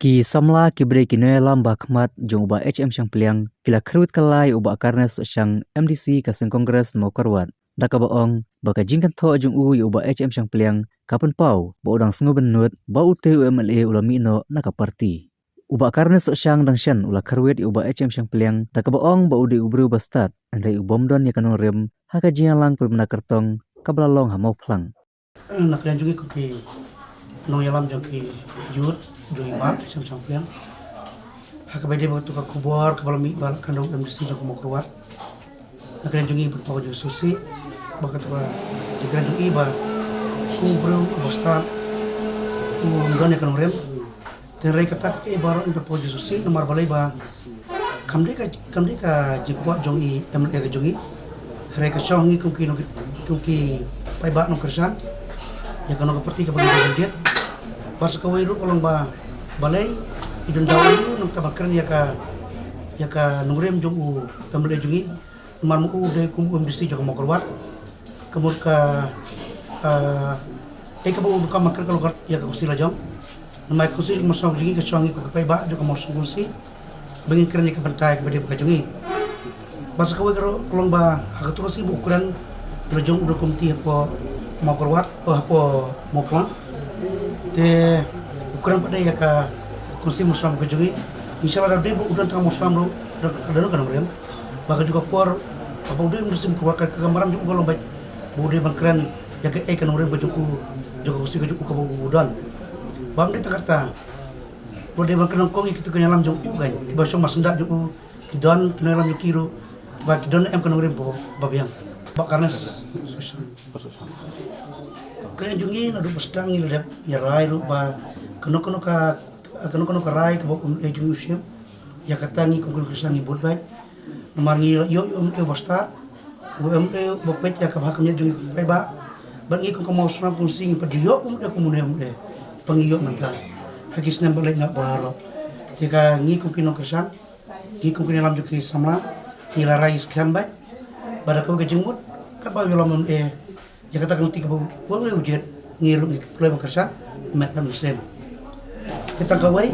Ki samla ki bre ki noy lamba khmat jong ba HM shang pliang kila khrut kalai uba karnes shang MDC kasing kongres mo karwat daka baong baka jingkan tho jong u uba HM shang pliang kapan pau ba udang sngo benut ba ute UMLA ulami no naka parti uba karnes shang dang shan ula khrwet uba HM shang pliang daka baong ba ude ubru bastat andai ubomdon yakanong rem haka jingalang pemna kertong kablalong hamau phlang naklan juga kuki nong yalam jongki yud joi mak sam piang haka bede waktu ka kubor ka balami bal kandung MDC da ko keluar naklan jungi berpawa jo susi bakat wa jikran jungi ba subro bosta don kan rem terai kata ke baro berpawa jo susi nomor balai ba kamde ka jikwa jongi MLA ka jongi hare ka shongi kuki pai ba no kersan ya kan seperti ke bagian jet pas kawairu kolong ba balai idun dawu nang tabakran ya ka nungrem jong pembeli jungi man mu de kum MDC jong mo keluar kemur ka ka bu ka makar kalau ya ka kusila jong namai kusi masang jungi ka swangi ko pai ba jong mo kusi bengin keren ka bantai ka bade ka jungi pas kawairu kolong ba hakatu kasi bu ukuran jong do komti apa mau keluar apa mau pulang te ukuran pada ya ka kursi muslim ke jungi insyaallah ada udan tang muslim ro dan kan merem baka juga por apa udah muslim keluar ke gambaran juga kalau baik bude bangkran ya ke kan merem bajuku juga kursi ke juku ka udan bang di Jakarta bude bangkran kong itu kenyalam jungku kan kiba so masnda juku kidon kenyalam yukiro ba kidon em kan merem babiang bak karena kalian jungi nado pastang ilap ya rai ru ba kono ka rai ke bok jungi usim ya katangi kun kesan ibut baik nomar ngi yo basta bok ya ka hakamnya jungi pai ba bangi kun mau sunam kun sing pa yo de pangiyo manta hakis nam balai na baro tika ngi kun kino kesan ngi kun lam jungi samla ila rai skamba pada kau kejengmut ka ba yo lamon ya katakan tiga buang le ujet ngiru ni play makarsa met pam sem kita kawai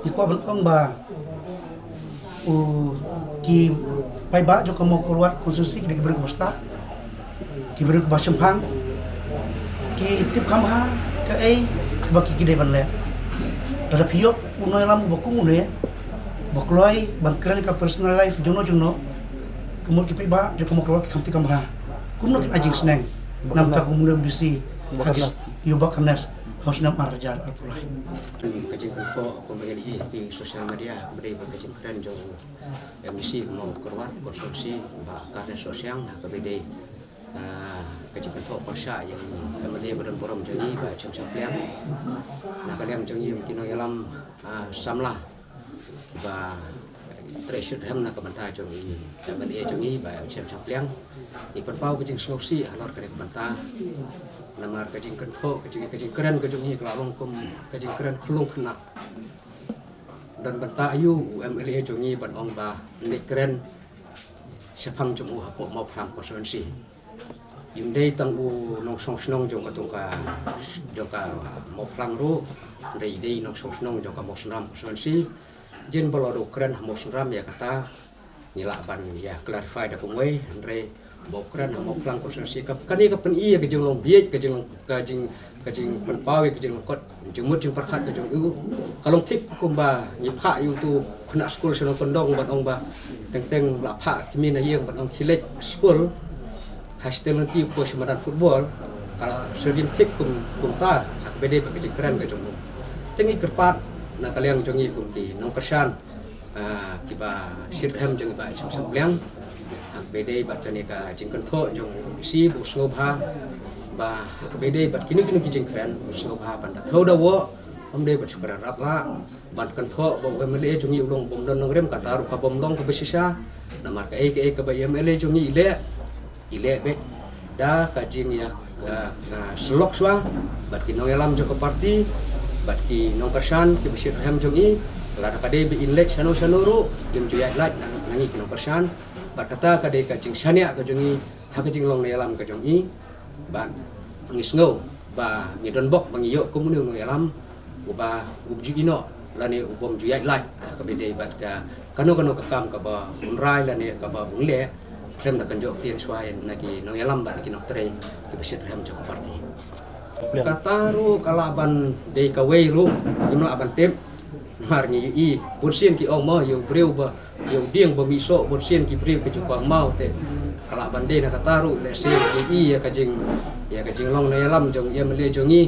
di ko bang ba ki pai ba jo komo keluar konsusi di beri basta ki beri ke basempang ki tip kamha ka ke baki ki deban le dada piyok uno lam boku mune bokloi bangkran ka personal life jono kemul ki pai ba jo komo keluar ki kamti kamha kumno ki ajing seneng nam ta kemudian disi yubak kenas harus nam arjar alpulai kajing kanto kombagi di sosial media beri kajing keren jong MDC mau keluar konsumsi ba kada sosial kabede kajing kanto pasha yang kemudian badan borom jadi ba cem sapliang na kalian jongi mungkin alam samlah ba treasure ham na kabanta jongi kemudian jongi ba cem sapliang di perpau kajing solusi halor kare kabanta namar kajing kanto kajing keren kajing kelalong kum kajing keren khulung khna dan banta ayu UMLA jongi ban ong ba nek keren sepang jong hapo mau phang konstituensi yung day tang nong song snong jong katungka joka mau phang ru day nong song snong jong ka mau snram konstituensi jen balodo keren mau snram ya kata nilaban ya clarify da kumwe andre bokran mau pulang konsentrasi kani kapan iya kejeng long biet kejeng penpawi kejeng kot jemut jeng perkat kejeng iu kalong tip kumba nyipha yu tu kena school sono pendong ban ong ba teng lapha kimi na yeng ban ong kilek school hastel nanti po semadan football kalau serin tip kumta bede ba kejeng keren kejeng tengi kerpat na kaliang jongi kumti nong kersan kiba shirham jeng ba sam liang bede bat kanika jingkan tho jong si bu snobha ba bede bat kini kijing kren bu snobha panda thoda wo amde bat sukara rapla ban kan tho bo MLA jongi ulong bom don ngrem kata ru ka bom long ka besisa namar ka ka ba MLA jongi ile be da ka jing ya slok swa bat kinong elam joko parti bat ki nong kersan ki besir ham jongi la ka de be inlek sano ru kim juyat lat nangi kinong kersan kata kadai kajing sania kajongi hakajing long nelam kajongi ban ngisngo ba ngidon bok bangiyo komunio no elam uba ubjigino lani ubom juyai lai ka bede bat ka kanu kam ka ba unrai lani ka ba unle rem da kan jok tien swai nagi no yalam bat ki no tre ki besit rem jok parti kataru kalaban de ka wei ru imla ban tem mar ni i bonsin ki ong mo yo breu ba yo dieng ba mi so bonsin ki breu ki jok mau te kalaban de na kataru le se ki i ya ka jing long no yalam jong ye mele jongi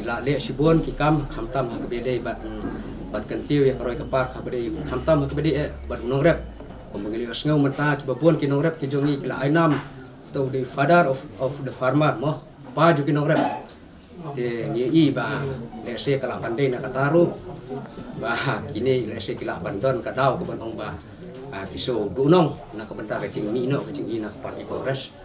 ila le sibon ki kam tam ka bede bat kan tiu ya karoi kapar ka bede tam ka bede bat nong rep Pemangili osngau mata ki babon ki nong rep ki jongi kila ainam to the father of the farmer mo pa ju ki nong rep te ni i ba le se kala pandai na kataru ba kini le se kila bandon ka dau ka ban ong ba kiso dunong na ka benda ka jing ni no ka jing ina parti kongres